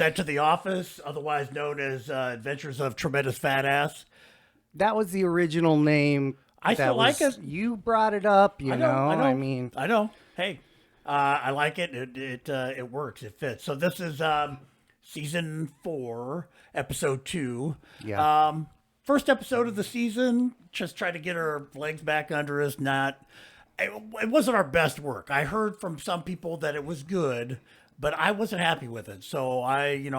That to the Office, otherwise known as Adventures of Tremendous Fat Ass. That was the original name. I still That like it. was you brought it up. I know, I I know, mean, I know. Hey, I like it. It works. It fits. So this is season 4, episode 2. yeah. First episode of the season. Just try to get our legs back under us. It wasn't our best work. I heard from some people that it was good, but I wasn't happy with it. So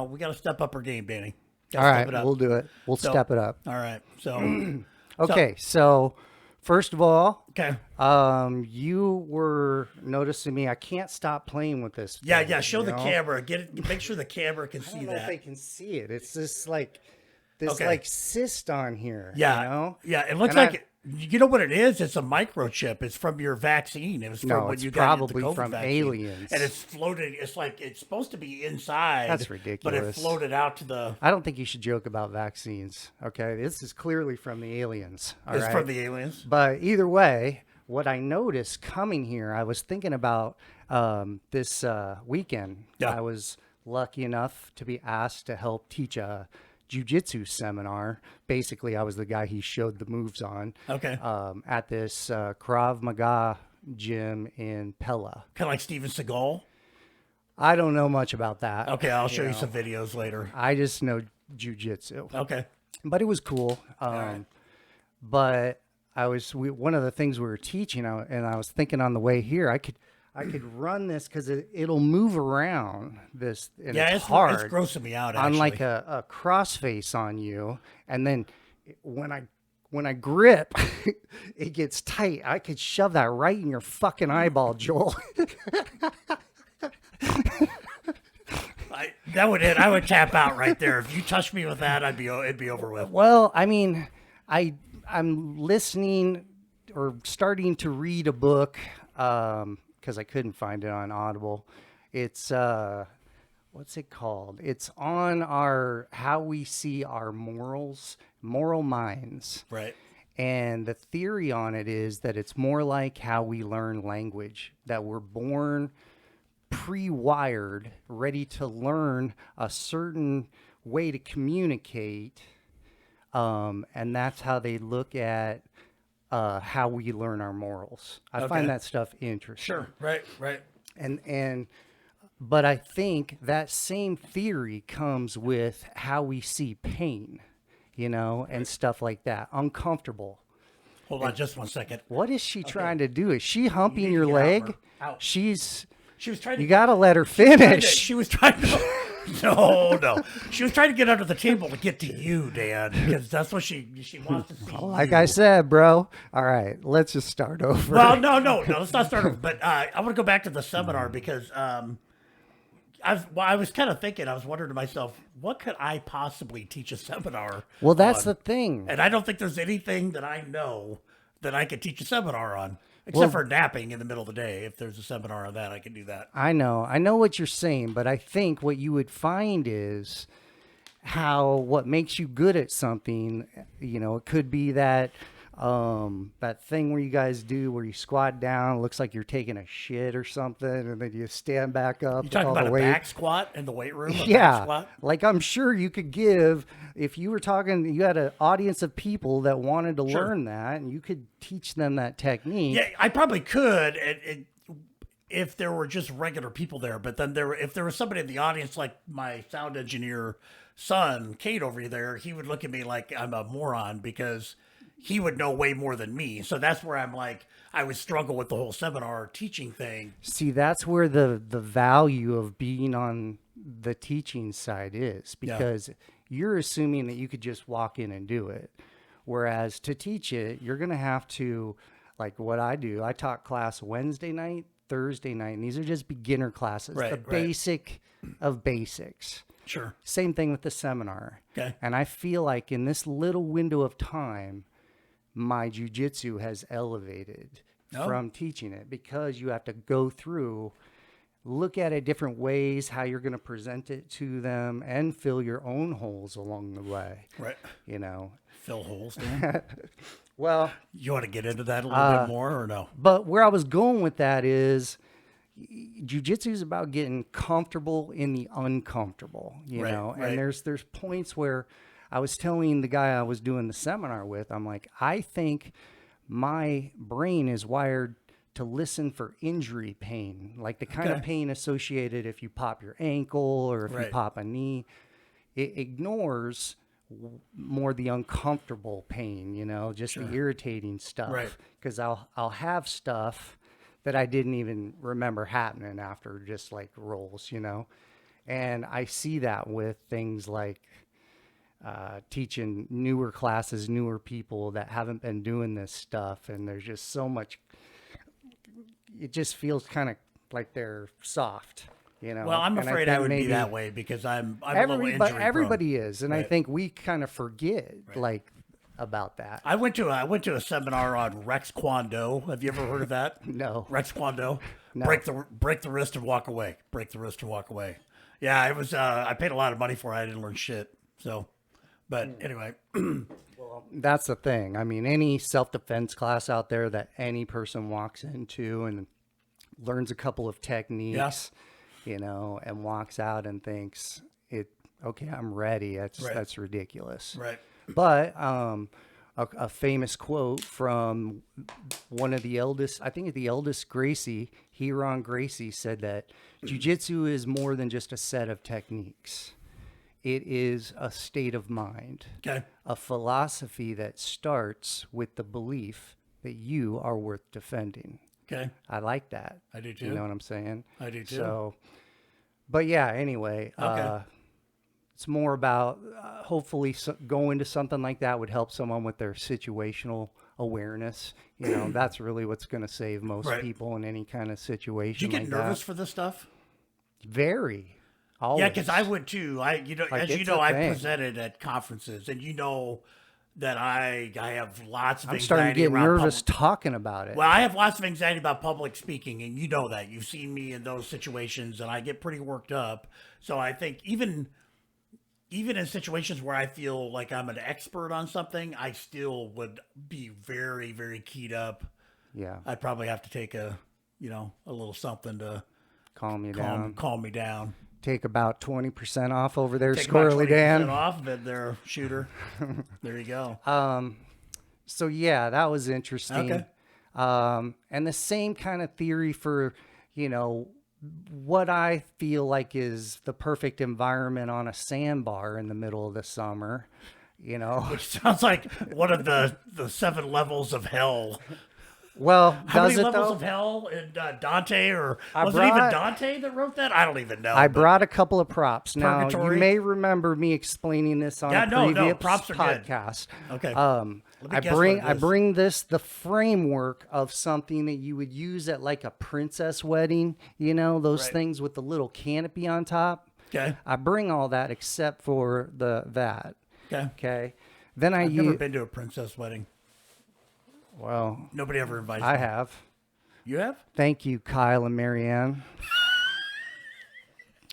we got to step up our game, Danny. All Gotta right, step it up. we'll do it. We'll So, step it up. All right. So Okay, so first of all, okay. you were noticing me. I can't stop playing with this. Yeah, thing, yeah. Show you the know? camera. Get it. Make sure the camera can I see don't know if they that. can see it. It's just like this, Okay. like cyst on here. Yeah, you know? yeah. It looks And like you know what it is. It's a microchip. It's from your vaccine. It was from No, when it's you got the probably COVID from vaccine. aliens. And it's floated. It's like it's supposed to be inside. That's But it ridiculous. floated out to the. I don't think you should joke about vaccines. Okay, this is clearly from the aliens. All It's right? from the aliens. But either way, what I noticed coming here, I was thinking about this weekend. Yeah. I was lucky enough to be asked to help teach a jiu-jitsu seminar. Basically, I was the guy he showed the moves on Okay. at this Krav Maga gym in Pella. Kind of like Steven Seagal. I don't know much about that. Okay, I'll show you some videos later. I just know jiu-jitsu. Okay. But it was cool. right. But one of the things we were teaching, and I was thinking on the way here, I could run this because it'll move around this, and Yeah, it's hard It's grossing me out. on Actually. like a crossface on you, and then when I grip, it gets tight. I could shove that right in your fucking eyeball, Joel. That would hit. I would tap out right there. If you touched me with that, it'd be over with. Well, I mean, I'm listening or starting to read a book because I couldn't find it on Audible. It's what's it called? It's on our how we see our moral minds. Right. And the theory on it is that it's more like how we learn language, that we're born pre-wired, ready to learn a certain way to communicate. And that's how they look at how we learn our morals. I Okay. find that stuff interesting. Sure. Right. Right. But I think that same theory comes with how we see pain, and stuff like that. Uncomfortable. Hold on, just 1 second. What is she trying to do? Is she humping need your to get out, leg? Mer. Out. She was trying to. You got to let her trying to- finish. She was trying to. No. She was trying to get under the table to get to you, Dan, because that's what she wants to see. Like you. I said, bro. All right, let's just start over. Well, no. Let's not start over. But I want to go back to the seminar because I was kind of thinking. I was wondering to myself, what could I possibly teach a seminar? Well, that's on? the thing. And I don't think there's anything that I know that I could teach a seminar on, except for napping in the middle of the day. If there's a seminar on that, I can do that. I know what you're saying, but I think what you would find is what makes you good at something. It could be that that thing where you guys do where you squat down, it looks like you're taking a shit or something, and then you stand back up. You talking with all about the a weight. back squat in the weight room? A back Yeah, squat? like I'm sure you could give if you were talking. You had an audience of people that wanted to Sure. learn that, and you could teach them that technique. Yeah, I probably could. If there were just regular people there, but then if there was somebody in the audience, like my sound engineer son, Kate over there, he would look at me like I'm a moron because he would know way more than me. So that's where I'm like, I would struggle with the whole seminar teaching thing. See, that's where the value of being on the teaching side is, because you're assuming that you could just walk in and do it. Whereas to teach it, you're going to have to, like what I do, I taught class Wednesday night, Thursday night, and these are just beginner classes, Right, the right. basic of basics. Sure. Same thing with the seminar. Okay. And I feel like in this little window of time, my jiu-jitsu has elevated Oh. from teaching it, because you have to go through, look at it different ways, how you're going to present it to them, and fill your own holes along the way. Right. Fill holes, Dan. Well, You want to get into that a little bit more or no? but where I was going with that is, Jiu-jitsu is about getting comfortable in the uncomfortable, you Right, know. right. And there's points where I was telling the guy I was doing the seminar with, I'm like, I think my brain is wired to listen for injury pain, like the kind of Okay. pain associated if you pop your ankle or if you Right. pop a knee. It ignores more the uncomfortable pain, you know, just the irritating stuff. Right. Because I'll have stuff that I didn't even remember happening after just like rolls, you know. And I see that with things like teaching newer classes, newer people that haven't been doing this stuff, and there's just so much. It just feels kind of like they're soft, you know. Well, I'm And afraid think I would be maybe that way because I'm a little injury prone. everybody is, and I Right. think we kind of forget like about that. I went to a seminar on Rex Kwon Do. Have you ever heard of that? No. Rex Kwon Do. No. Break the wrist and walk away. Break the wrist and walk away. Yeah, it was. I paid a lot of money for it. I didn't learn shit. So, but anyway, That's the thing. I mean, any self-defense class out there that any person walks into and learns a couple of techniques, you know, and walks out and thinks okay, I'm ready. Right. That's ridiculous. right. But a famous quote from one of the eldest, I think the eldest Gracie, Hiron Gracie, said that jiu-jitsu is more than just a set of techniques. It is a state of mind, Okay. a philosophy that starts with the belief that you are worth defending. Okay. I like that. I do You too. know what I'm saying? I do too. So, but yeah, anyway, Okay. it's more about hopefully going to something like that would help someone with their situational awareness. You know, that's really what's going to save most Right. people in any kind of Do situation you get like nervous that. for this stuff? Very. Always. Yeah, because I would too. As you it's know, a I thing. presented at conferences, and you know that I have lots of I'm anxiety starting to get around nervous public. talking about it. Well, I have lots of anxiety about public speaking, and you know that. You've seen me in those situations, and I get pretty worked up. So I think even in situations where I feel like I'm an expert on something, I still would be very, very keyed up. Yeah, I'd probably have to take a little something to calm you down. calm me down. Take about 20% off over there, Take about Squirrely 20% Dan. off of it there, shooter. There you go. So yeah, that was interesting. Okay. And the same kind of theory for, you know, what I feel like is the perfect environment on a sandbar in the middle of the summer, you know. Which sounds like one of the 7 levels of hell. Well, How does many it levels though? of hell in Dante, or I was it even brought- Dante that wrote that? I don't even know. I but- brought a couple of props. Now, Purgatory? you may remember me explaining this on Yeah, a no, previous props are good. podcast. Okay. I me guess what it is. bring the framework of something that you would use at like a princess wedding, you know, those Right. things with the little canopy on top. Okay. I bring all that except for that. Okay. Okay. Then I've never use been to a princess wedding. well, Nobody ever invites I me. have. You have? Thank you, Kyle and Marianne.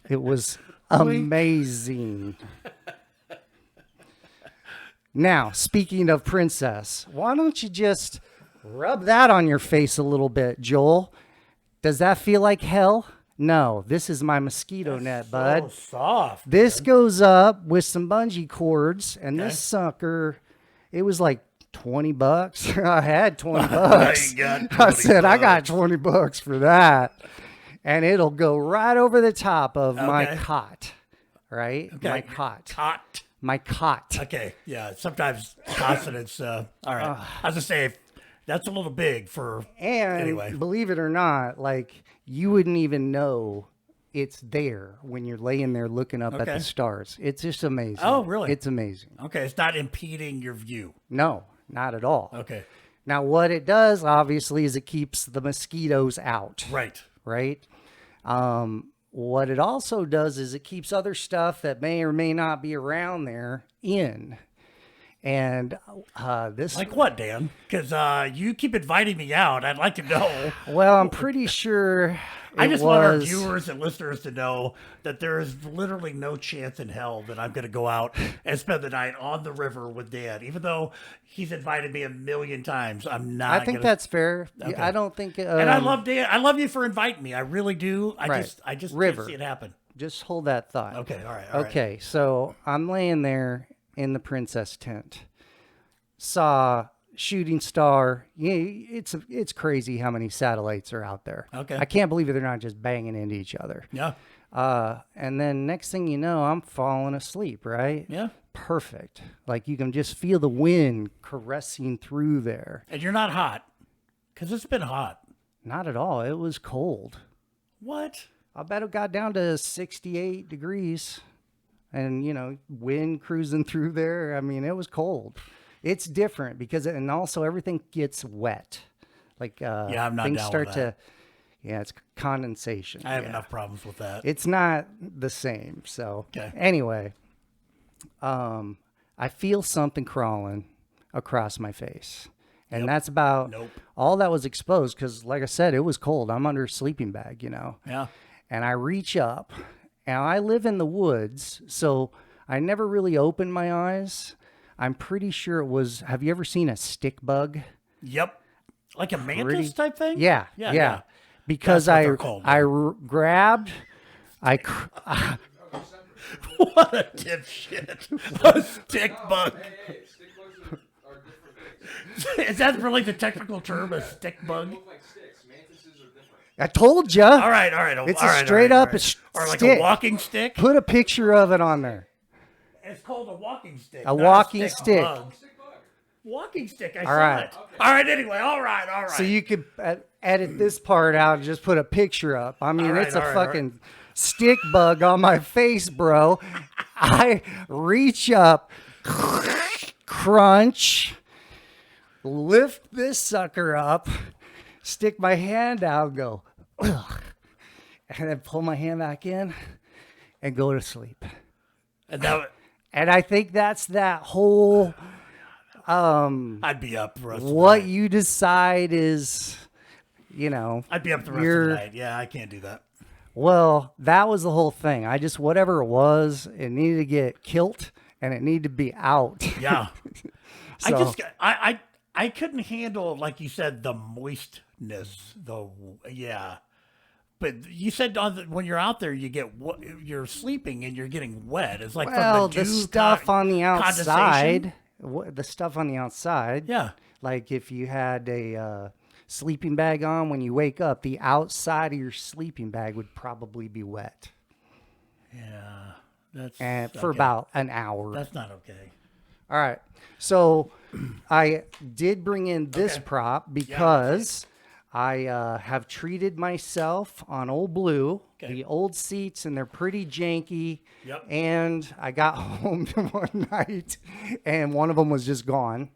It was amazing. Now, speaking of princess, why don't you just rub that on your face a little bit, Joel? Does that feel like hell? No, this is my mosquito net, bud. So soft. This goes up with some bungee cords, and Okay. this sucker, it was like $20. I had 20 bucks. You got I 20 said, I got bucks. 20 bucks for that. And it'll go right over the top of my Okay. cot, right? My Okay. cot. Cot. My cot. Okay. Yeah. Sometimes consonants. All right. I was gonna say that's a little big for. And Anyway. believe it or not, like you wouldn't even know it's there when you're laying there looking up at Okay. the stars. It's just amazing. Oh, really? It's amazing. Okay, it's not impeding your view. No, not at all. Okay. Now, what it does, obviously, is it keeps the mosquitoes out, Right. right? What it also does is it keeps other stuff that may or may not be around there in. And this, Like what, Dan? Because you keep inviting me out. I'd like to know. well, I'm pretty sure I It just want our was- viewers and listeners to know that there is literally no chance in hell that I'm going to go out and spend the night on the river with Dan, even though he's invited me a million times. I'm not. I think gonna, that's fair. Okay. I don't think. And I love Dan. I love you for inviting me. I really do. Right. I just River. can't see it happen. Just hold that thought. Okay. All right. All right. Okay, so I'm laying there in the princess tent. Saw shooting star. Yeah, it's crazy how many satellites are out there. Okay. I can't believe they're not just banging into each other. Yeah. And then next thing you know, I'm falling asleep. Right? Yeah. Perfect. Like you can just feel the wind caressing through there. And you're not hot, because it's been hot. Not at all. It was cold. What? I bet it got down to 68 degrees and, wind cruising through there. I mean, it was cold. It's different because, and also everything gets wet. Like, I'm not things down start with to, that. it's condensation. I have Yeah. enough problems with that. It's not the same. So, Okay. anyway, I feel something crawling across my face. And that's about Nope. all that was exposed because, like I said, it was cold. I'm under a sleeping bag, Yeah. and I reach up, and I live in the woods, so I never really opened my eyes. I'm pretty sure it was. Have you ever seen a stick bug? Yep. Like a mantis Pretty- type thing? Yeah, Yeah. yeah. Because That's what they're called, grabbed, What a dipshit. A stick bug. Hey, stick bugs are different things. Is that really the technical term, a stick bug? They look like sticks. Mantises are different. I told you. All right, all right. It's all a right, straight all up right. Or like stick. a walking stick? Put a picture of it on there. It's called a walking stick. A not walking stick. bug. Stick bug. Walking stick. I All saw right. it. All right, anyway. All right, all right. So you could edit this part out and just put a picture up. I mean, All right, it's a all right, all fucking stick bug on my face, bro. I reach up, crunch, lift this sucker up, stick my hand out, go, ugh, and then pull my hand back in and go to sleep. And that, And I think that's that whole I'd be up the rest of the what night. you decide is, I'd be up the rest of you're- the night. Yeah, I can't do that. Well, that was the whole thing. I just, whatever it was, it needed to get kilt and it needed to be out. Yeah. So- I couldn't handle, like you said, the moistness. Yeah. But you said when you're out there, you're sleeping and you're getting wet. It's like Well, from the the dew stuff on the condensation. outside, the stuff on the outside. Yeah. Like if you had a sleeping bag on when you wake up, the outside of your sleeping bag would probably be wet. Yeah. That's And for okay. about an hour. That's not okay. All right. So I did bring in this Okay. prop because I have treated myself on Old Blue, Okay. the old seats, and they're pretty janky. Yep. And I got home one night, and one of them was just gone.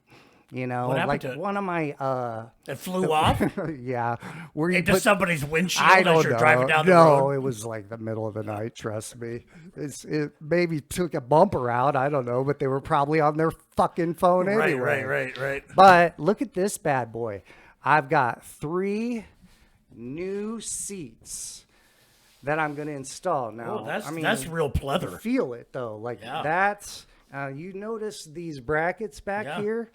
What happened like to it? one of my, It flew off yeah, where you into put somebody's windshield I as don't you're know. driving down the No, road. it was like the middle of the night. Trust me. It maybe took a bumper out. I don't know, but they were probably on their fucking phone Right, anyway. right. But look at this bad boy. I've got 3 new seats that I'm going to install now. Oh, that's I mean, that's real pleather. feel it though. Like Yeah. that's you notice these brackets back Yeah. here.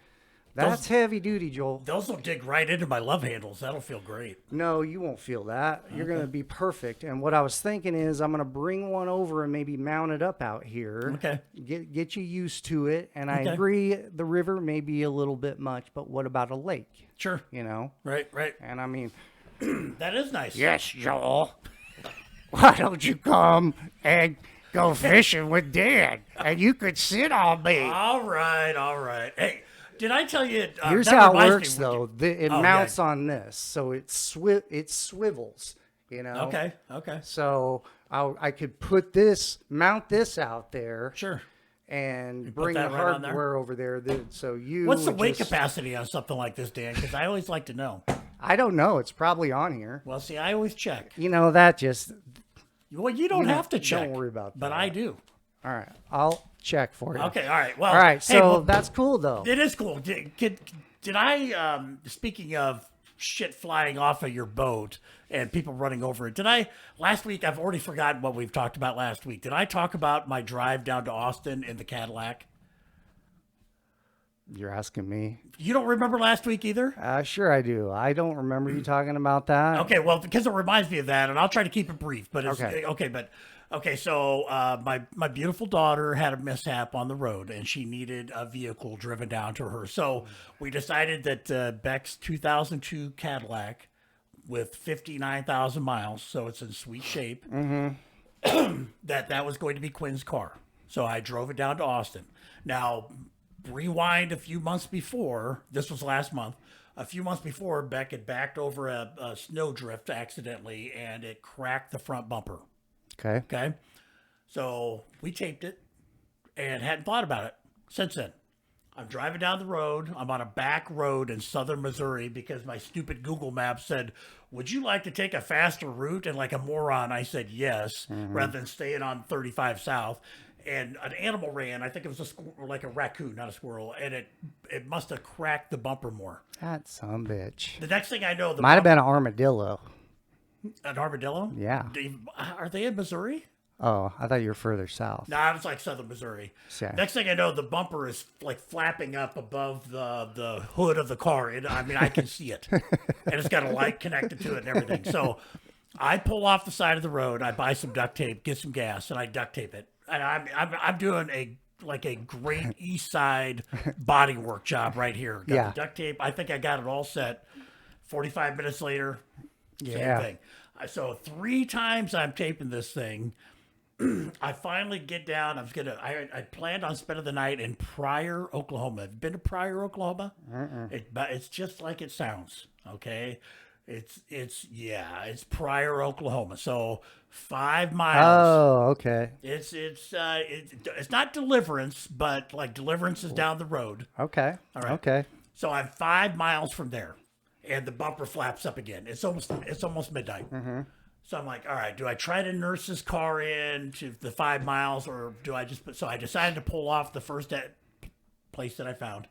That's heavy duty, Joel. Those will dig right into my love handles. That'll feel great. No, you won't feel that. You're going to be perfect. And what I was thinking is I'm going to bring one over and maybe mount it up out here. Okay. Get you used to it. And I Okay. agree the river may be a little bit much, but what about a lake? Sure. You know? Right. And I mean, That is nice. yes, Joel. Why don't you come and go fishing with Dad? And you could sit on me. All right. Hey, did I tell you? Here's that how it reminds me, works, would you- though. It Oh, mounts yeah. on this. So it swivels, you know? Okay. So I could mount this out there, Sure. and put bring the that right on there? hardware over there. So you, What's the would weight just- capacity on something like this, Dan? Because I always like to know. I don't know. It's probably on here. Well, see, I always check. You know that just. Well, you don't know, have to don't check. worry about But that. I do. All right, I'll check for you. Okay. All right. Well. All right. hey, So well, that's cool, though. it is cool. Did I? Speaking of shit flying off of your boat and people running over it. Last week, I've already forgotten what we've talked about last week. Did I talk about my drive down to Austin in the Cadillac? You're asking me. You don't remember last week either? Sure I do. I don't remember you talking about that. Okay, well, because it reminds me of that, and I'll try to keep it brief. But it's, Okay. So my beautiful daughter had a mishap on the road, and she needed a vehicle driven down to her. So we decided that Beck's 2002 Cadillac with 59,000 miles, so it's in sweet shape, that was going to be Quinn's car. So I drove it down to Austin. Now, rewind a few months before, this was last month, a few months before, Beck had backed over a snowdrift accidentally, and it cracked the front bumper. Okay. Okay. So we taped it and hadn't thought about it since then. I'm driving down the road. I'm on a back road in southern Missouri because my stupid Google Maps said, would you like to take a faster route? And like a moron, I said yes, rather than staying on 35 South. And an animal ran. I think it was like a raccoon, not a squirrel. And it must have cracked the bumper more. That sumbitch. The next thing I know, Might have been an armadillo. an armadillo. Yeah. Are they in Missouri? Oh, I thought you were further south. No, it's like southern Missouri. Okay. Next thing I know, the bumper is like flapping up above the hood of the car. I mean, I can see it. And it's got a light connected to it and everything. So I pull off the side of the road. I buy some duct tape, get some gas, and I duct tape it. And I'm doing a great East Side body work job right here. Got the duct tape. I think I got it all set. 45 minutes later, same thing. So 3 times I'm taping this thing. I finally get down. I planned on spending the night in Pryor, Oklahoma. Have you been to Pryor, Oklahoma? It's just like it sounds. Okay, it's Pryor, Oklahoma. So 5 miles. Oh, okay. It's not Deliverance, but like Deliverance is down the road. Okay. All right. Okay. So I'm 5 miles from there, and the bumper flaps up again. It's almost midnight. So I'm like, all right, do I try to nurse this car in to the 5 miles, or do I just? So I decided to pull off the first place that I found,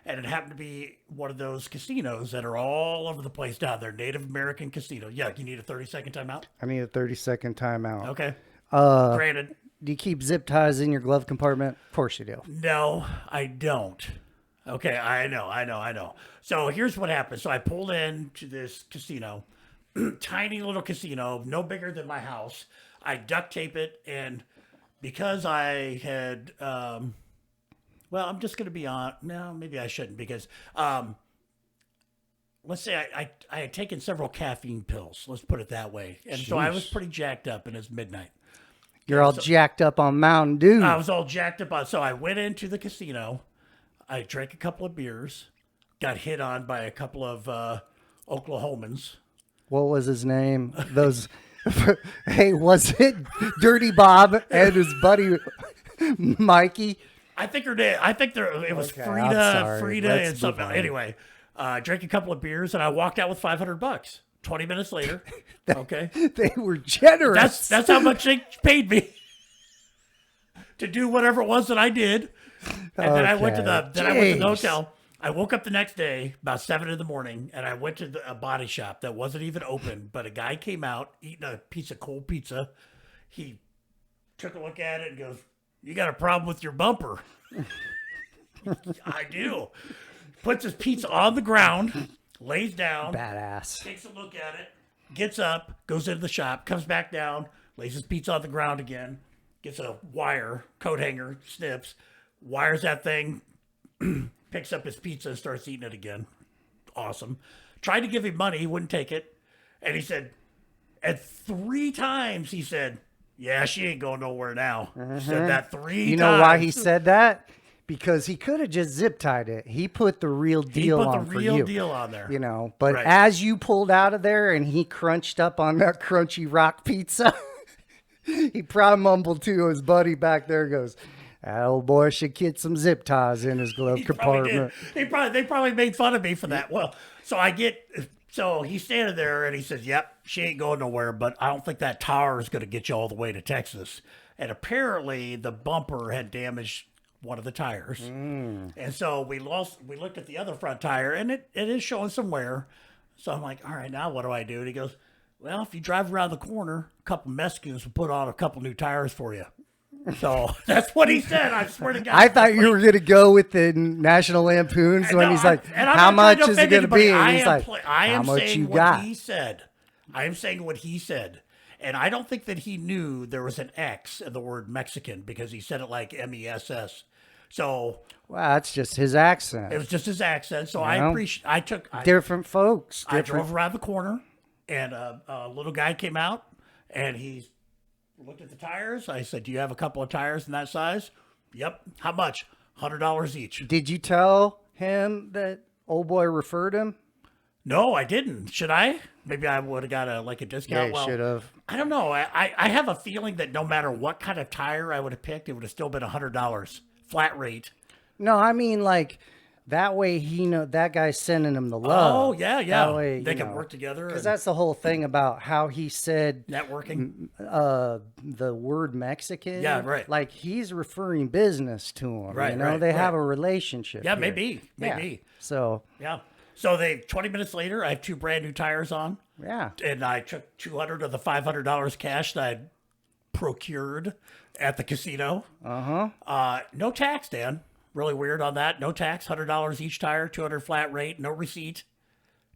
and it happened to be one of those casinos that are all over the place down there. Native American casino. Yeah, you need a 30-second timeout. I need a 30-second timeout. Okay. Granted. Do you keep zip ties in your glove compartment? Of course you do. No, I don't. Okay, I know. So here's what happened. So I pulled into this casino. Tiny little casino, no bigger than my house. I duct tape it, and because I had, I'm just going to be on. No, maybe I shouldn't, because let's say I had taken several caffeine pills. Let's put it that way, and so I was pretty jacked up, and it's midnight. You're all jacked up on Mountain Dew. I was all jacked up on. So I went into the casino. I drank a couple of beers, got hit on by a couple of Oklahomans. What was his name? Those. Hey, was it Dirty Bob and his buddy Mikey? I think it was Okay, Frida Let's and something. move on. Anyway, drank a couple of beers, and I walked out with $500. 20 minutes later, okay, They were generous. that's how much they paid me to do whatever it was that I did. And then I went to the hotel. I woke up the next day about 7 in the morning, and I went to a body shop that wasn't even open, but a guy came out eating a piece of cold pizza. He took a look at it and goes, "You got a problem with your bumper?" I do. Puts his pizza on the ground, lays down, Badass. takes a look at it, gets up, goes into the shop, comes back down, lays his pizza on the ground again, gets a wire, coat hanger, snips, wires that thing, picks up his pizza and starts eating it again. Awesome. Tried to give him money. He wouldn't take it. And he said, and 3 times he said, "Yeah, she ain't going nowhere now." Said that 3 times. You know why he said that? Because he could have just zip tied it. He put the real deal He put on the for real you. deal on there. You know, but Right. as you pulled out of there and he crunched up on that crunchy rock pizza, he probably mumbled to his buddy back there, goes, "That old boy should get some zip ties in his glove Probably compartment." did. They probably made fun of me for that. Well, so he's standing there and he says, "Yep, she ain't going nowhere, but I don't think that tower is going to get you all the way to Texas." And apparently the bumper had damaged one of the tires. And so we looked at the other front tire, and it is showing some wear. So I'm like, all right, now what do I do? And he goes, well, if you drive around the corner, a couple Mexicans will put on a couple new tires for you. So that's what he said. I swear to God. I thought you were going to go with the National Lampoons when No, he's like, and I'm how not trying much is it offend going to be? anybody. And he's like, I how am much saying you what got? he said. I am saying what he said. And I don't think that he knew there was an X in the word Mexican because he said it like MESS. So Well, that's just his accent. it was just his accent. So know? I appreciate. Different folks. I Different. drove around the corner, and a little guy came out, and he looked at the tires. I said, "Do you have a couple of tires in that size?" Yep. How much? $100 each. Did you tell him that old boy referred him? No, I didn't. Should I? Maybe I would have got a discount. Yeah, you should have. I don't know. I have a feeling that no matter what kind of tire I would have picked, it would have still been $100 flat rate. No, I mean like that way he know that guy's sending him the love. Oh yeah. That way, They you can know, work together. Because and that's the whole thing about how he said networking. the word Mexican. Yeah, right. Like he's referring business to him. Right, You know, right, they right. have a relationship. Yeah, here. maybe. Yeah. So Yeah. So 20 minutes later, I have 2 brand new tires on, yeah. and I took $200 of the $500 cash that I procured at the casino. No tax, Dan. Really weird on that. No tax, $100 each tire, 200 flat rate, no receipt.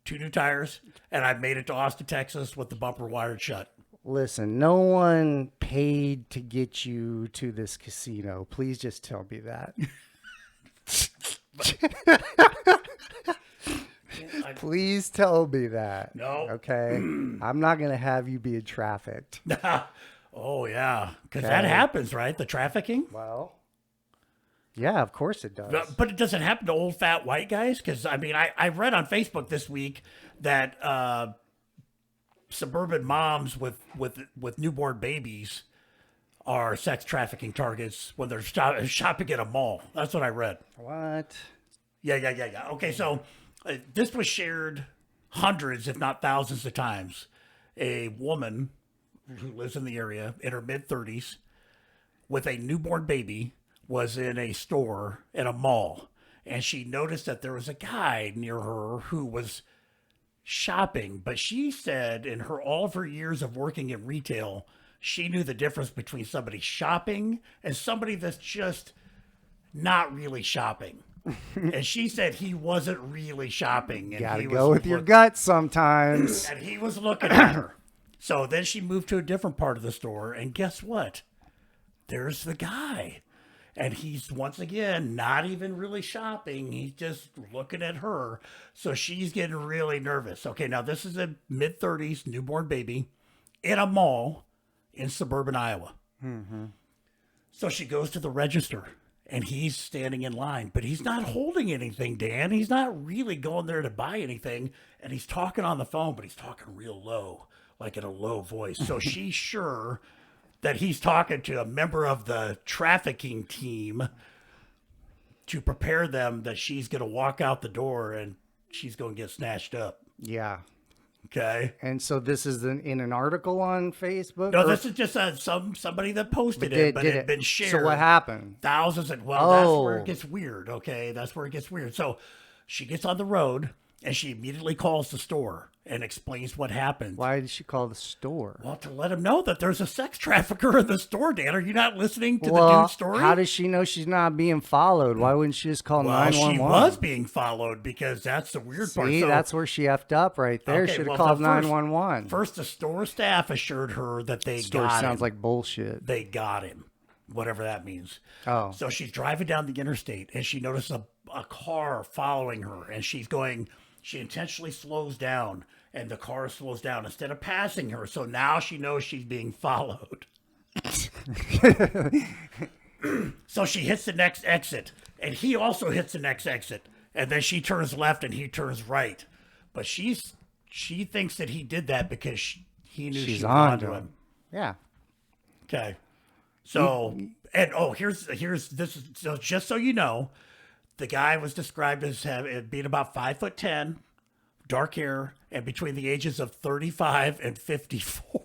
2 new tires, and I made it to Austin, Texas with the bumper wired shut. Listen, no one paid to get you to this casino. Please just tell me that. Please tell me that. No. Okay. I'm not going to have you being trafficked. Oh, yeah, because that happens, right? The trafficking. Well, yeah, of course it does. But it doesn't happen to old fat white guys. Because I mean, I read on Facebook this week that suburban moms with newborn babies are sex trafficking targets when they're shopping at a mall. That's what I read. What? Yeah. Okay, so this was shared hundreds, if not thousands, of times. A woman who lives in the area in her mid-30s with a newborn baby was in a store at a mall, and she noticed that there was a guy near her who was shopping, but she said in all of her years of working in retail, she knew the difference between somebody shopping and somebody that's just not really shopping. And she said he wasn't really shopping. And Gotta he go was with your gut sometimes. and he was looking at her. So then she moved to a different part of the store, and guess what? There's the guy. And he's once again not even really shopping. He's just looking at her. So she's getting really nervous. Okay, now this is a mid-30s newborn baby in a mall in suburban Iowa. So she goes to the register, and he's standing in line, but he's not holding anything, Dan. He's not really going there to buy anything. And he's talking on the phone, but he's talking real low, like in a low voice. So she's sure that he's talking to a member of the trafficking team to prepare them that she's going to walk out the door and she's going to get snatched up. Yeah. Okay. And so this is in an article on Facebook? No, or- this is just somebody that posted it, but it had been shared. So what happened? Thousands and that's where Oh. it gets weird. Okay, that's where it gets weird. So she gets on the road and she immediately calls the store and explains what happened. Why did she call the store? Well, to let him know that there's a sex trafficker in the store, Dan. Are you not listening to the dude's story? How does she know she's not being followed? Why wouldn't she just call well, 911? she was being followed because that's the weird part. See, So, that's where she effed up right there. Okay, Should have well, called the first- 911. first, the store staff assured her that they Story got sounds him. like bullshit. They got him, whatever that means. Oh. So she's driving down the interstate and she notices a car following her, and she intentionally slows down, and the car slows down instead of passing her. So now she knows she's being followed. So she hits the next exit, and he also hits the next exit, and then she turns left and he turns right. But she thinks that he did that because he knew She's she was on onto to him. him. Yeah. Okay. So, and here's this is so just so you know, the guy was described as being about 5'10", dark hair, and between the ages of 35 and 54.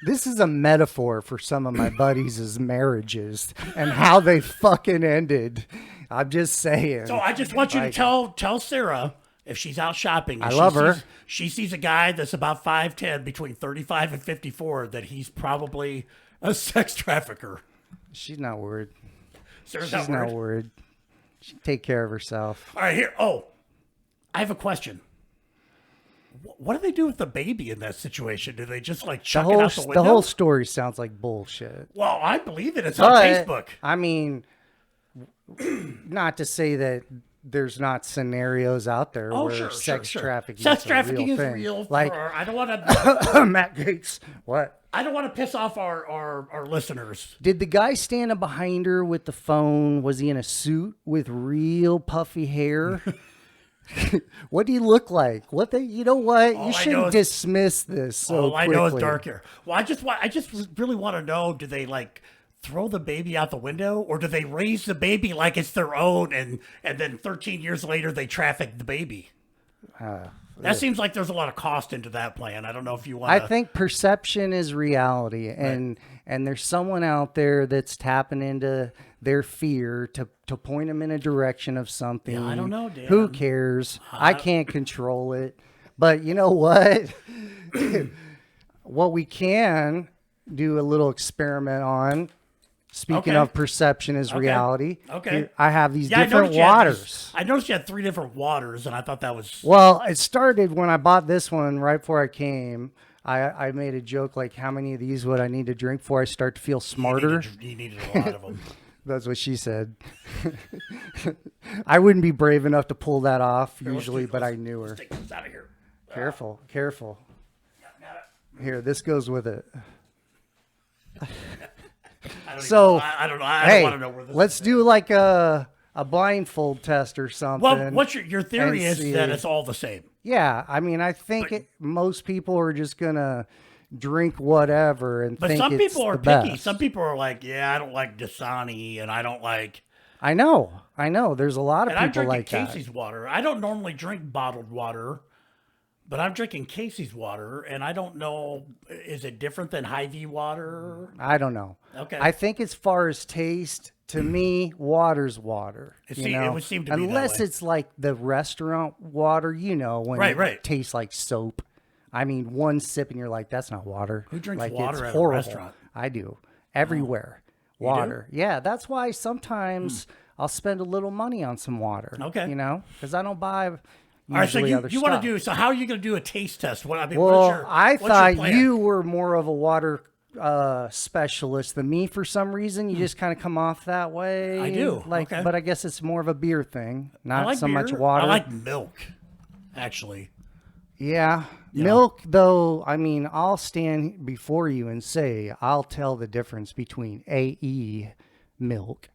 This is a metaphor for some of my buddies' marriages and how they fucking ended. I'm just saying. So I just want you to tell Sarah if she's out shopping, and I love her. she sees a guy that's about 5'10", between 35 and 54, that he's probably a sex trafficker. She's not worried. Sarah's She's not worried. She can take care of herself. All right, here. Oh, I have a question. What do they do with the baby in that situation? Do they just like chuck it out the window? The whole story sounds like bullshit. Well, I believe it. It's on But, Facebook. I mean, not to say that there's not scenarios out there Oh, where sure, sex sure. trafficking Sex is trafficking a real is thing. real. Like I don't want to. Matt Gates. What? I don't want to piss off our listeners. Did the guy standing behind her with the phone, was he in a suit with real puffy hair? What do you look like? You know what? All You I know shouldn't is- dismiss this so All I quickly. know is dark hair. Well, I just really want to know: do they like throw the baby out the window, or do they raise the baby like it's their own, and then 13 years later they traffic the baby? That seems like there's a lot of cost into that plan. I don't know if you want. I think perception is reality, and there's someone out there that's tapping into their fear to point them in a direction of something. Yeah, I don't know, Dan. Who cares? I can't control it. But you know what? What we can do a little experiment on. Speaking Okay. of perception is reality. Okay. Here, I have these I different noticed you had waters. I noticed you had 3 different waters, and I thought that was. Well, it started when I bought this one right before I came. I made a joke like, how many of these would I need to drink before I start to feel smarter? You needed a lot of them. That's what she said. I wouldn't be brave enough to pull that off usually, but I knew her. Let's take this out of here. Careful, careful. Here, this goes with it. So, I don't know. I hey, don't want to know where this. let's do like a blindfold test or something. Well, what's your theory and is that see. it's all the same. Yeah, I mean, I think most people are just gonna drink whatever and But think some it's people are the picky. best. Some people are like, yeah, I don't like Dasani, and I don't like. I know. There's a lot of And I'm people drinking like that. Casey's water. I don't normally drink bottled water, but I'm drinking Casey's water, and I don't know, is it different than Hy-Vee water? I don't know. Okay. I think as far as taste, to me, water's water. It you seem- it know? would seem to be that Unless way. it's like the restaurant water, when Right, it right. tastes like soap. I mean, one sip and you're like, that's not water. Who drinks like, water it's at a horrible. restaurant? I do. Everywhere. Water. Yeah, that's why sometimes I'll spend a little money on some water. Okay. Because I don't buy All right, so usually other you stuff. want to do, so how are you going to do a taste test? What I mean, Well, I what's your thought plan? you were more of a water specialist than me for some reason. You just kind of come off that way. I do, Like, okay. but I guess it's more of a beer thing, I not like so much beer. water. I like milk, actually. Yeah. Milk, though, I mean, I'll stand before you and say I'll tell the difference between AE milk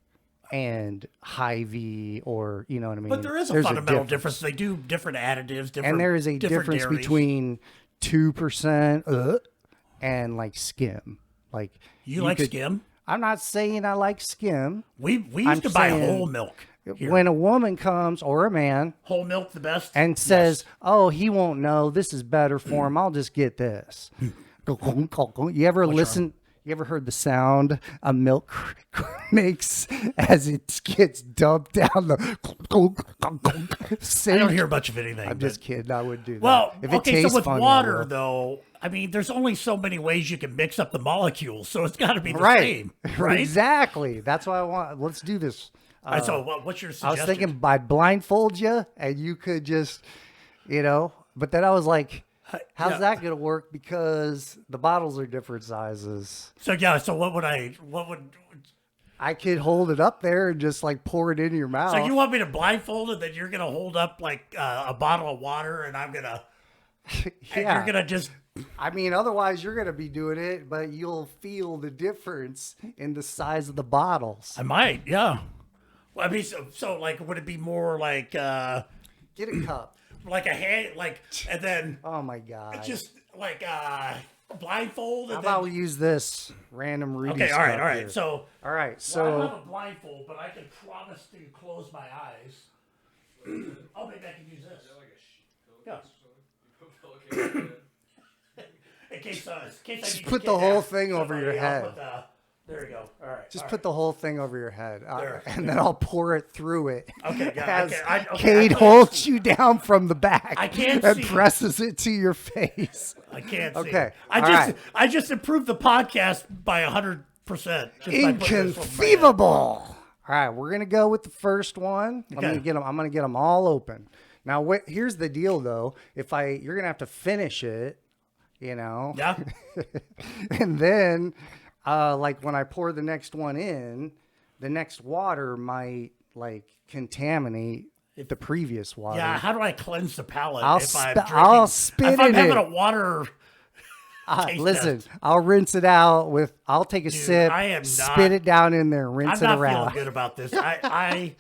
and Hy-Vee, or you know what I mean. But there is a There's fundamental difference. They do different additives, different. and there is a different difference dairies. between 2% and like skim. Like You like could- skim? I'm not saying I like skim. We used I'm to buy saying whole milk. Here. When a woman comes or a man Whole milk the best? and says, "Oh, he won't know. This is better for him. I'll just get this." You ever listen? You ever heard the sound a milk makes as it gets dumped down the I sink? don't hear much of anything. I'm just kidding. I would do that. Well, if it okay, tastes so with funny, I water, will. though, I mean, there's only so many ways you can mix up the molecules, so it's got to be the right, same, right? Exactly. That's what I want. Let's do this. All right, so what's your I suggestion? was thinking I'd blindfold you and you could just, but then I was like, how's yeah. that going to work? Because the bottles are different sizes. So yeah, so what would I could hold it up there and just like pour it into your mouth. so you want me to blindfold it? Then you're gonna hold up like a bottle of water, and I'm gonna, and Yeah. you're gonna just. I mean, otherwise you're going to be doing it, but you'll feel the difference in the size of the bottles. I might, yeah. Well, I mean, so like, would it be more like Get a cup. like a hand, like, and then Oh my God. just like blindfold? How And about then, we use this random Rudy's okay, all right, cup all right. here. So. All right, Well, I so don't have a blindfold, but I can promise to close my eyes. Oh, maybe I can use this. Yeah. In case I Just need to put get the whole that thing over somebody, your I'll head. put There you go. All right. Just put the whole thing over your head, There. and then I'll pour it through it. Okay, yeah, As I Cade can't holds see. you down from the back. I can't and see. presses it to your face. I can't see. Okay, I all just right. I just improved the podcast by 100%. Inconceivable. All right, we're gonna go with the first one. I'm Okay. gonna get them all open. Now, here's the deal, though. You're gonna have to finish it, Yeah. and then, like when I pour the next one in, the next water might like contaminate the previous water. Yeah. How do I cleanse the palate I'll if I'm sp- drinking? I'll spit if I'm in having it. a water. taste Listen, test. I'll rinse it out with. I'll take a sip, I am spit not- it down in there, rinse I'm it not around. feeling good about this. I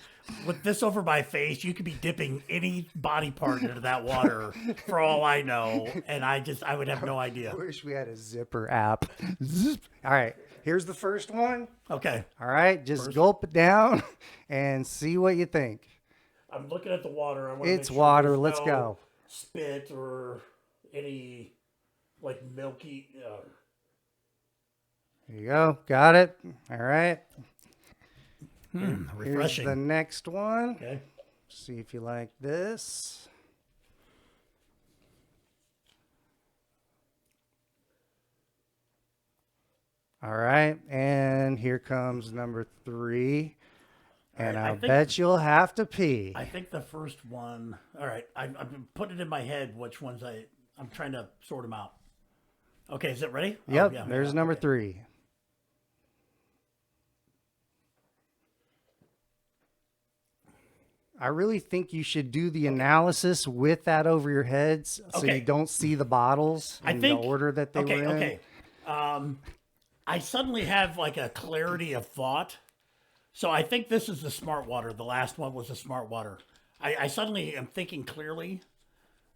with this over my face, you could be dipping any body part into that water for all I know, and I would have no idea. I wish we had a zipper app. Zip. All right, here's the first one. Okay. All right, just gulp it down and see what you think. I'm looking at the water. I want to It's make sure water. there's Let's no go. Spit or any like milky. Here you go. Got it. All right. Here's Refreshing. the next one. Okay. See if you like this. All right, and here comes number 3. And right, I I think- bet you'll have to pee. I think the first one. All right. I'm putting it in my head which ones I'm trying to sort them out. Okay. Is it ready? Oh, Yep, yeah, there's yeah, number okay. 3. I really think you should do the analysis with that over your heads so Okay. you don't see the bottles in the order that they okay, were in. Okay. I suddenly have like a clarity of thought. So I think this is the smart water. The last one was the smart water. I suddenly am thinking clearly.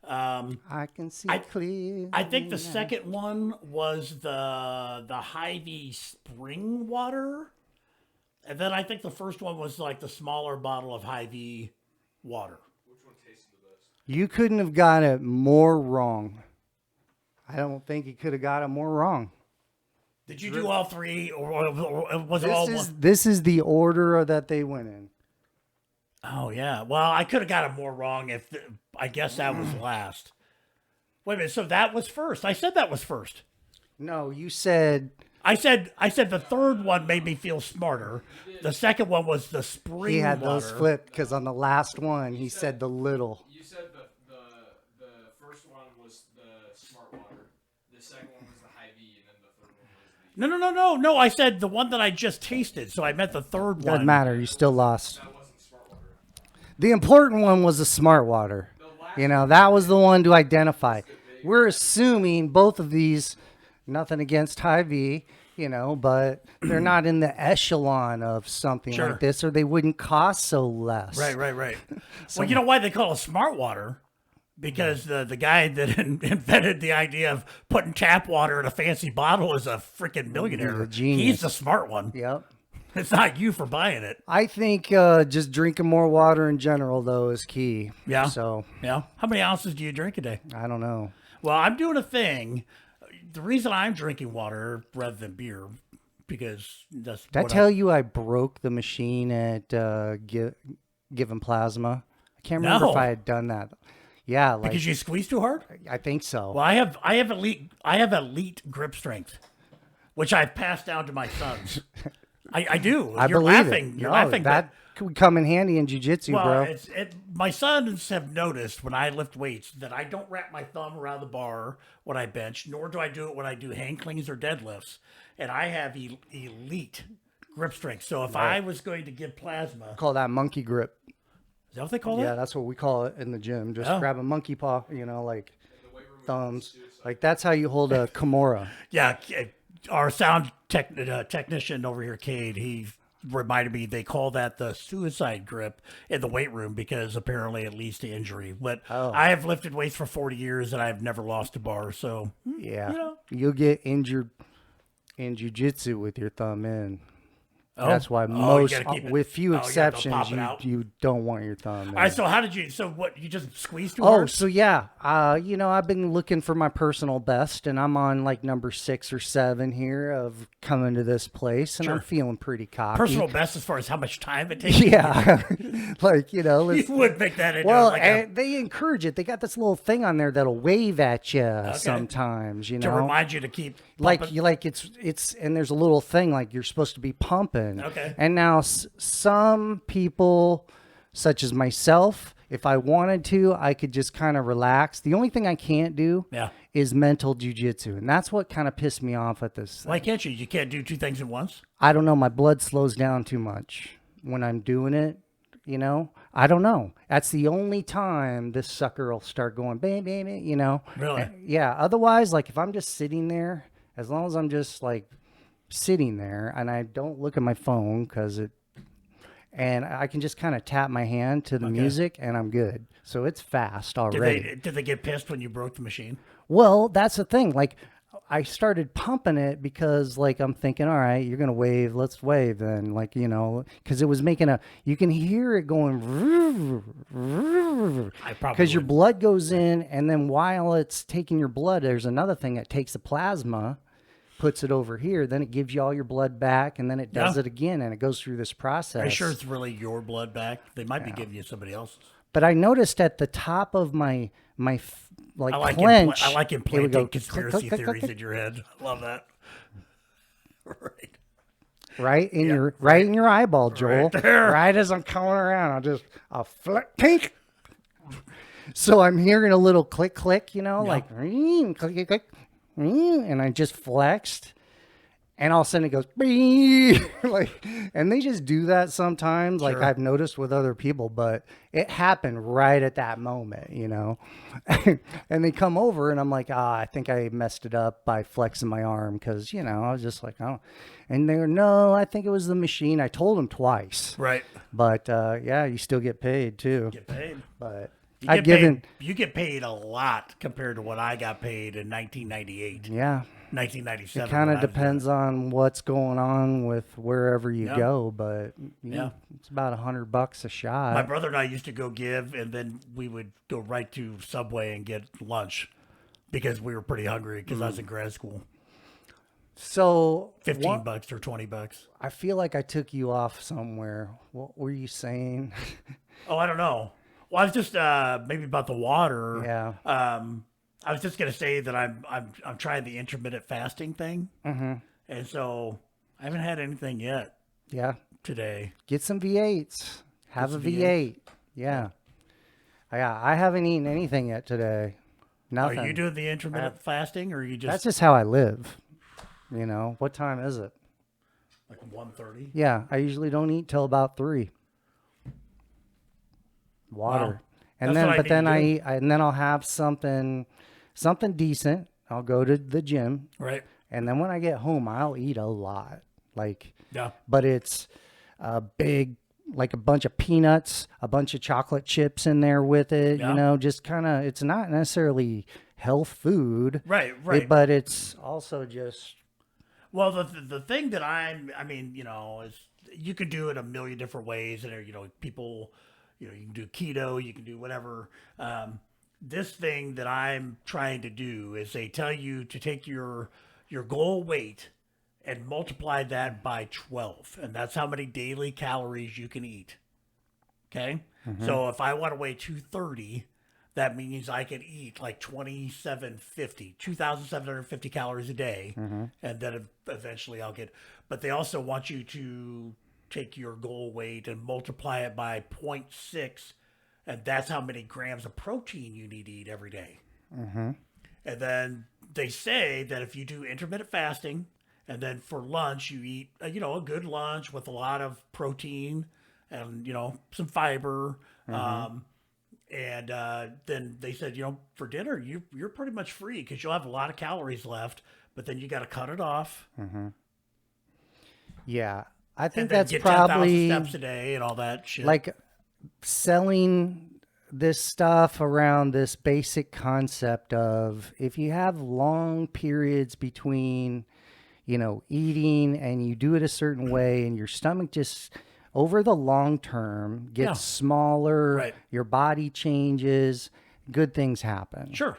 I can see clear. I think the second one was the Hy-Vee spring water. And then I think the first one was like the smaller bottle of Hy-Vee water. Which one tasted the best? You couldn't have got it more wrong. I don't think you could have got it more wrong. Did you do all three, or was it all one? This is the order that they went in. Oh yeah. Well, I could have got it more wrong I guess that was last. Wait a minute. So that was first. I said that was first. No, you said I said the third one made me feel smarter. The second one was the spring he had water. those flipped because on the last one he said the little. You said the first one was the smart water. The second one was the Hy-Vee, and then the third one was the. No. I said the one that I just tasted. So I meant the third Doesn't one. matter. You still lost. That wasn't smart water. The important one was the smart water. You know, that was the one to identify. We're assuming both of these, nothing against Hy-Vee, but they're not in the echelon of something Sure. like this, or they wouldn't cost so less. Right. Well, you know why they call it smart water? Because the guy that invented the idea of putting tap water in a fancy bottle is a freaking millionaire. He's a genius. He's the smart one. Yep. It's not you for buying it. I think just drinking more water in general, though, is key. Yeah. So, Yeah. How many ounces do you drink a day? I don't know. Well, I'm doing a thing. The reason I'm drinking water rather than beer, because that's Did I what tell you I broke the machine at Given Plasma? I can't remember No. if I had done that. Yeah, like because you squeeze too hard. I think so. Well, I have elite grip strength, which I've passed down to my sons. I do. I You're believe laughing. it. You're No, laughing. that could come in handy in jiu-jitsu, but, bro. well, my sons have noticed when I lift weights that I don't wrap my thumb around the bar when I bench, nor do I do it when I do hang cleans or deadlifts. And I have elite grip strength. So if I was going to give plasma, Call that monkey grip. is that what they call Yeah, it? that's what we call it in the gym. Just Oh. grab a monkey paw, like thumbs. Like that's how you hold a Kimura. Yeah, our sound technician over here, Cade, he reminded me they call that the suicide grip in the weight room because apparently it leads to injury. But I have lifted weights for 40 years and I've never lost a bar. So Yeah. You know. You'll get injured in jiu-jitsu with your thumb in. That's why Oh, you most, gotta keep it. with few Oh, yeah, they'll exceptions, pop it out. you don't want your thumb there. All right, so how did you? So what? You just squeezed too Oh, hard? so yeah, I've been looking for my personal best, and I'm on like number 6 or 7 here of coming to this place, and I'm Sure. feeling pretty cocky. Personal best as far as how much time it takes. yeah, like You let's, would make that into well, like and they encourage it. They got this little thing on there that'll wave at you sometimes, to know, remind you to keep like pumping. you like it's and there's a little thing like you're supposed to be pumping. Okay. And now some people, such as myself, if I wanted to, I could just kind of relax. The only thing I can't do Yeah. is mental jujitsu, and that's what kind of pissed me off at this. Why can't you? You can't do two things at once. I don't know. My blood slows down too much when I'm doing it. I don't know. That's the only time this sucker will start going, bang, bang, bang, Really? Yeah. Otherwise, like if I'm just sitting there, as long as I'm just like sitting there and I don't look at my phone and I can just kind of tap my hand to the music and I'm good. So it's fast already. Did they get pissed when you broke the machine? Well, that's the thing. Like, I started pumping it because, like, I'm thinking, all right, you're gonna wave, let's wave then, like, because it was making you can hear it going, I probably because your would. blood goes in, and then while it's taking your blood, there's another thing that takes the plasma, puts it over here, then it gives you all your blood back, and then it does it again, and it goes through this process. Are you sure it's really your blood back? They might be giving you somebody else's. But I noticed at the top of my like I like clench, I like it would implanting go conspiracy click, click, click, theories click, in your head. I love that. Right. right in your eyeball, Joel. Right there. Right as I'm coming around, I'll flick pink. So I'm hearing a little click click, like click click click, and I just flexed, and all of a sudden it goes like, and they just do that sometimes, like Sure. I've noticed with other people, but it happened right at that moment, and they come over and I'm like, I think I messed it up by flexing my arm because I was just like, oh, and they're no, I think it was the machine. I told them twice, Right. but yeah, you still get paid too. Get paid. But You I've get given, paid, you get paid a lot compared to what I got paid in 1998, yeah. 1997. It kind when of I was depends on what's going on with wherever you Yeah. go, but Yeah. it's about $100 a shot. My brother and I used to go give, and then we would go right to Subway and get lunch because we were pretty hungry because I was in grad school. So $15 or $20. I feel like I took you off somewhere. What were you saying? Oh, I don't know. Well, I was just maybe about the water. Yeah. I was just gonna say that I'm trying the intermittent fasting thing, and so I haven't had anything yet Yeah. today. Get some V8s. Have a some V8. Yeah. I haven't eaten anything yet today. Nothing. Are you doing the intermittent fasting, or are you just That's just how I live. What time is it? like 1:30? Yeah, I usually don't eat till about 3. Water. Wow. And That's then what I but need then to I do. eat, and then I'll have something decent. I'll go to the gym, Right? and then when I get home, I'll eat a lot. Like, Yeah. but it's a big, like a bunch of peanuts, a bunch of chocolate chips in there with it, Yeah. just kind of, it's not necessarily health food, Right. Right. but it's also just, Well, the thing that I mean, is you could do it a million different ways, and people, you can do keto, you can do whatever. This thing that I'm trying to do is they tell you to take your goal weight and multiply that by 12, and that's how many daily calories you can eat. Okay, so if I want to weigh 230. That means I could eat like 2,750 calories a day, and then eventually I'll get. But they also want you to take your goal weight and multiply it by 0.6, and that's how many grams of protein you need to eat every day. And then they say that if you do intermittent fasting, and then for lunch you eat, a good lunch with a lot of protein and some fiber. And then they said, for dinner, you're pretty much free because you'll have a lot of calories left, but then you got to cut it off. yeah. I And think then that's get 10,000 probably steps a day and all that shit. like selling this stuff around this basic concept of if you have long periods between eating, and you do it a certain way, and your stomach just over the long term gets Yeah. smaller. Right. Your body changes. Good things happen. Sure.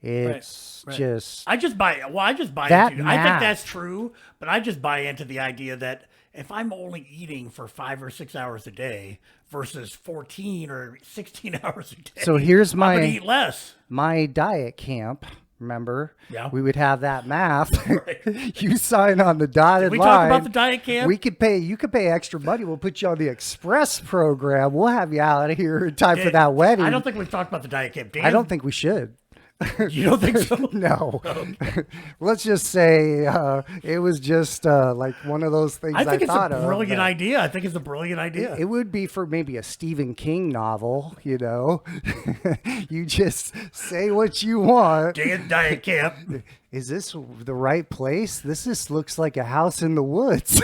It's Right. just I just buy That into. I think math. that's true, but I just buy into the idea that if I'm only eating for 5 or 6 hours a day versus 14 or 16 hours a day, So here's I'm gonna my eat less. my diet camp. Remember? Yeah. We would have that math. You sign on the dotted We line. talk about the diet camp. You could pay extra money. We'll put you on the express program. We'll have you out of here in time for that wedding. I don't think we've talked about the diet camp. Dan, I don't think we should. You don't think so? No. Let's just say it was just like one of those things I think it's thought a of, brilliant but idea. I think it's a brilliant idea. It would be for maybe a Stephen King novel, You just say what you want. Dan diet camp. Is this the right place? This just looks like a house in the woods.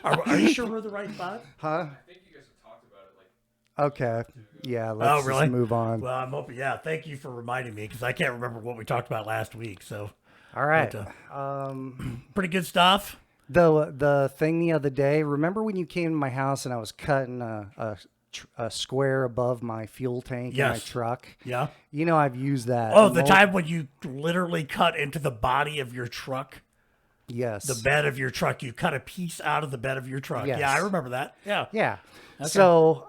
Are you sure we're the right spot? Huh? I think you guys have talked about it like Okay. Yeah, let's Oh, really? just move on. Well, I'm hoping. Yeah, thank you for reminding me because I can't remember what we talked about last week. So, All right. but, pretty good stuff. The thing the other day, remember when you came to my house and I was cutting a square above my fuel tank in my Yes. truck? Yeah. I've used that. Oh, the time when you literally cut into the body of your truck, Yes. the bed of your truck. You cut a piece out of the bed of your truck. Yes. Yeah, I remember that. Yeah. Yeah. So,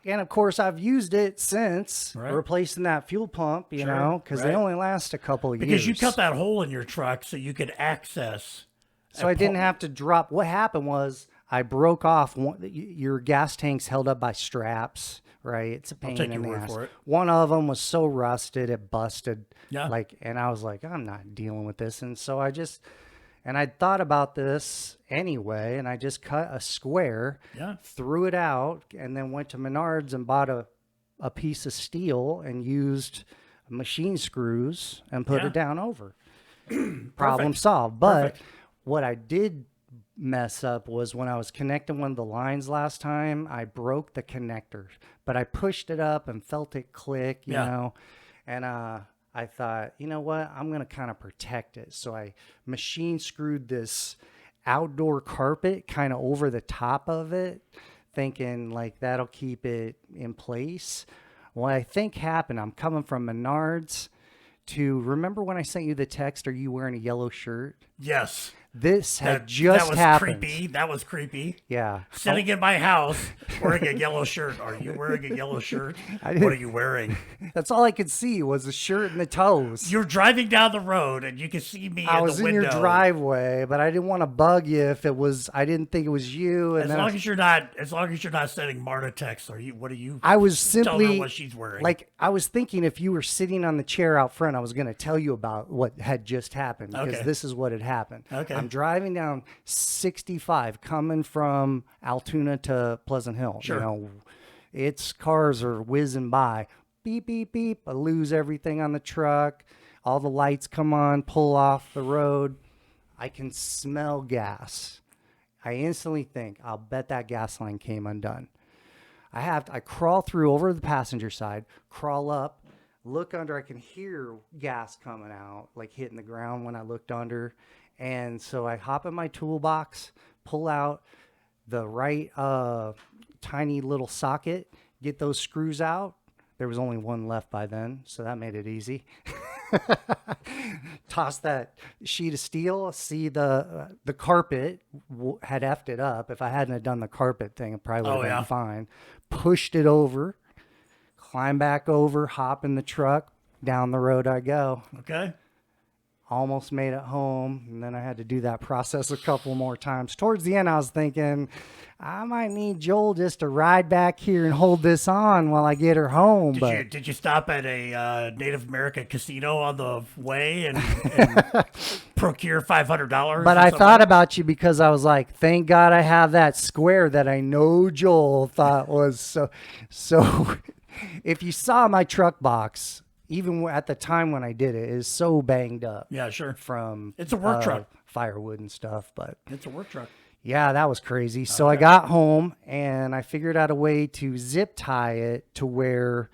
and of course, I've used it since Right. replacing that fuel pump, because right. they only last a couple of Because years. you cut that hole in your truck so you could access. So I didn't have to drop. What happened was I broke off your gas tanks held up by straps, right? It's a pain take in your the word ass. for it. One of them was so rusted it busted. Yeah. And I was like, I'm not dealing with this, and so I thought about this anyway, and I just cut a square, Yeah. threw it out, and then went to Menards and bought a piece of steel and used machine screws and put Yeah. it down over. Problem solved. But Perfect. what I did mess up was when I was connecting one of the lines last time, I broke the connector, but I pushed it up and felt it click, and I thought, you know what, I'm going to kind of protect it. So I machine screwed this outdoor carpet kind of over the top of it, thinking like that'll keep it in place. What I think happened, I'm coming from Menards to, remember when I sent you the text, are you wearing a yellow shirt? Yes. This had That just was happened. creepy. That was creepy. Yeah. Sitting in my house wearing a yellow shirt. Are you wearing a yellow shirt? What are you wearing? That's all I could see was the shirt and the toes. You're driving down the road and you can see me I in was the in window. your driveway, but I didn't want to bug you if it was. I didn't think it was you. And As then long as you're not sending Marta texts, what are you? I was Tell her simply what she's wearing. like I was thinking if you were sitting on the chair out front, I was going to tell you about what had just happened because Okay. this is what had happened. Okay. I'm driving down 65 coming from Altoona to Pleasant Hill. Sure. Its cars are whizzing by. Beep, beep, beep. I lose everything on the truck. All the lights come on, pull off the road. I can smell gas. I instantly think, I'll bet that gas line came undone. I crawl through over the passenger side, crawl up, look under. I can hear gas coming out, like hitting the ground when I looked under. And so I hop in my toolbox, pull out the right tiny little socket, get those screws out. There was only one left by then, so that made it easy. Toss that sheet of steel. See the carpet had effed it up. If I hadn't have done the carpet thing, it probably would have been fine. Pushed it over, climb back over, hop in the truck, down the road I go. Okay. Almost made it home, and then I had to do that process a couple more times. Towards the end, I was thinking, I might need Joel just to ride back here and hold this on while I get her home. Did you stop at a Native American casino on the way and procure $500? But I thought about you because I was like, thank God I have that square that I know Joel thought was so. If you saw my truck box, even at the time when I did it, is so banged up. Yeah, sure. From It's a work truck. firewood and stuff, but It's a work truck. yeah, that was crazy. So I got home and I figured out a way to zip tie it to where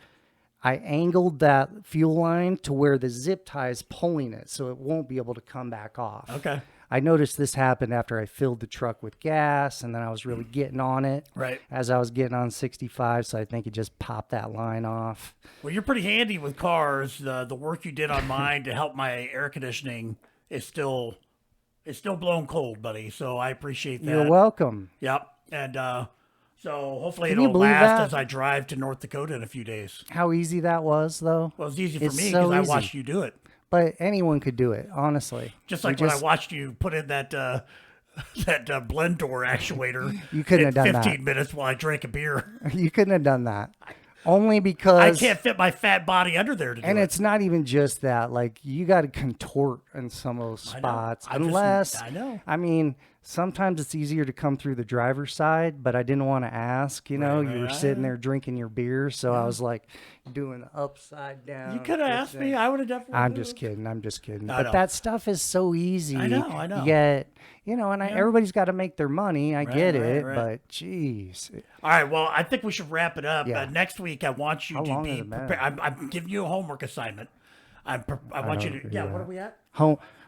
I angled that fuel line to where the zip tie is pulling it, so it won't be able to come back off. Okay. I noticed this happened after I filled the truck with gas, and then I was really getting on it Right. as I was getting on 65, so I think it just popped that line off. Well, you're pretty handy with cars. The work you did on mine to help my air conditioning is still blowing cold, buddy. So I appreciate that. You're welcome. Yep. And so hopefully Can you it'll believe last that? as I drive to North Dakota in a few days. How easy that was, though. Well, it's easy for It's me so because I easy. watched you do it. But anyone could do it, honestly. Just You like when I watched you put in that blend door actuator. You couldn't in have done 15 minutes while I drank a beer. You couldn't have done that. Only because I can't fit my fat body under there to do and it. it's not even just that. Like, you got to contort in some of those I know. spots. I'm just- Unless, I know. I mean, sometimes it's easier to come through the driver's side, but I didn't want to ask. You know, Right, you were right. sitting there drinking your beer, so I was like doing the upside down. You could have asked me. I would have definitely. I'm just kidding. I'm just kidding. I But know. that stuff is so easy. I know. Yet, and everybody's got to make their money. I get right, it, right. but geez, All right. Well, I think we should wrap it up. Yeah. Next week, I want you How to long be has it been? prepared. I'm giving you a homework assignment. I want you to. don't- Yeah. yeah. What are we at?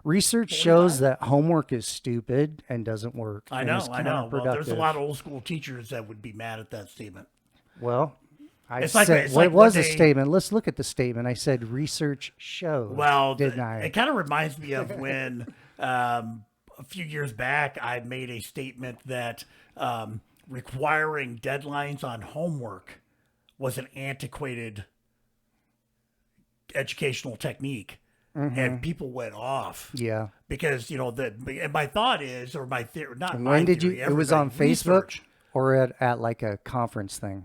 research shows that homework is stupid and doesn't work. I and know. is I know. Well, there's a counterproductive. lot of old school teachers that would be mad at that statement. Well, I It's like- said, it's what like was when the they- statement? Let's look at the statement. I said research shows. Well, didn't I? It kind of reminds me of when a few years back I made a statement that requiring deadlines on homework was an antiquated educational technique, and people went off Yeah. because and my thought is, or my theory, not And my when did you? theory, It was on everybody- Facebook research. or at like a conference thing.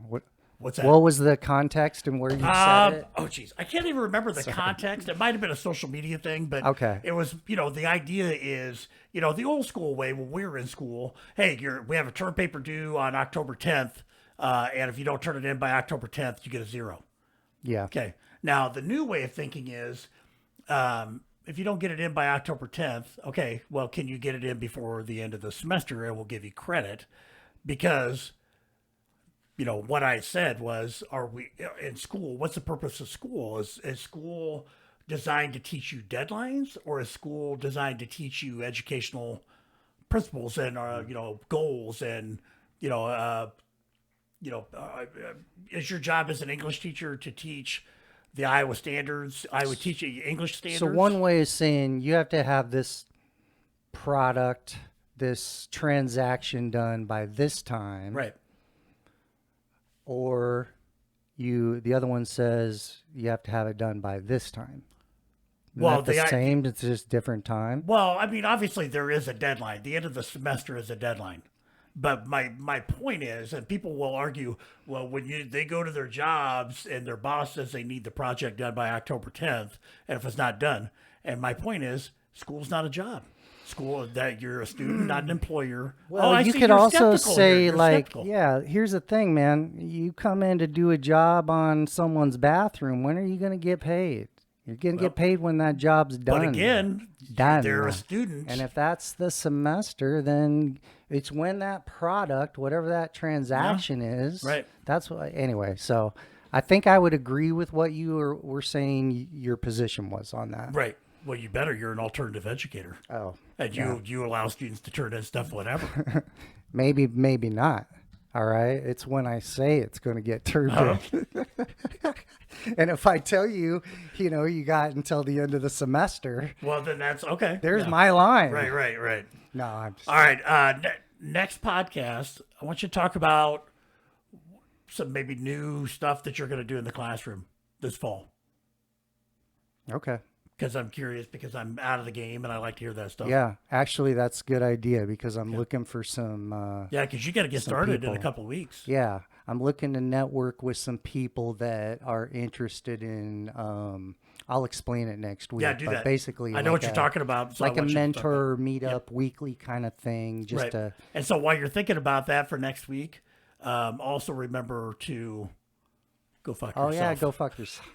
What's that? What was the context and where you said it? Oh, geez. I can't even remember the context. It might have been a social media thing, but Okay. it was, the idea is, the old school way when we were in school, hey, we have a term paper due on October 10th, and if you don't turn it in by October 10th, you get a 0. Yeah. Okay. Now, the new way of thinking is, if you don't get it in by October 10th, okay, well, can you get it in before the end of the semester and we'll give you credit? Because what I said was, are we in school? What's the purpose of school? Is school designed to teach you deadlines, or is school designed to teach you educational principles and goals and is your job as an English teacher to teach the Iowa standards? I would teach you English standards. So one way is saying you have to have this product, this transaction done by this time. right? Or the other one says you have to have it done by this time. Isn't Well, that the the- same, it's just different time. Well, I mean, obviously there is a deadline. The end of the semester is a deadline. But my point is, and people will argue, well, when they go to their jobs and their boss says they need the project done by October 10th, and if it's not done, and my point is, school's not a job. School, that you're a student, not an employer. Well, I you see could you're also skeptical say, here. You're like, skeptical. yeah, here's the thing, man. You come in to do a job on someone's bathroom. When are you going to get paid? You're going to get paid when that job's done. But again, Done. they're a student. And if that's the semester, then it's when that product, whatever that transaction is. Right. That's what, anyway. So I think I would agree with what you were saying your position was on that. Right. Well, you better. You're an alternative educator. Oh, And you allow students to turn in stuff, whatever. maybe not. All right. It's when I say it's going to get turned in. And if I tell you, you got until the end of the semester, Well, then that's okay. there's Yeah. my line. Right. No, I'm just, All right. Next podcast, I want you to talk about some maybe new stuff that you're going to do in the classroom this fall. okay. Because I'm curious, because I'm out of the game and I like to hear that stuff. Yeah, actually, that's a good idea because I'm looking for some. Yeah, because you got to get started in a people. couple of weeks. Yeah, I'm looking to network with some people that are interested in. I'll explain it next week. Yeah, do but that. Basically, I know like what you're talking about. So I like a want you to talk about mentor meetup weekly kind of thing. Just Right. to And so while you're thinking about that for next week, also remember to go fuck yourself. yeah, go fuck yourself.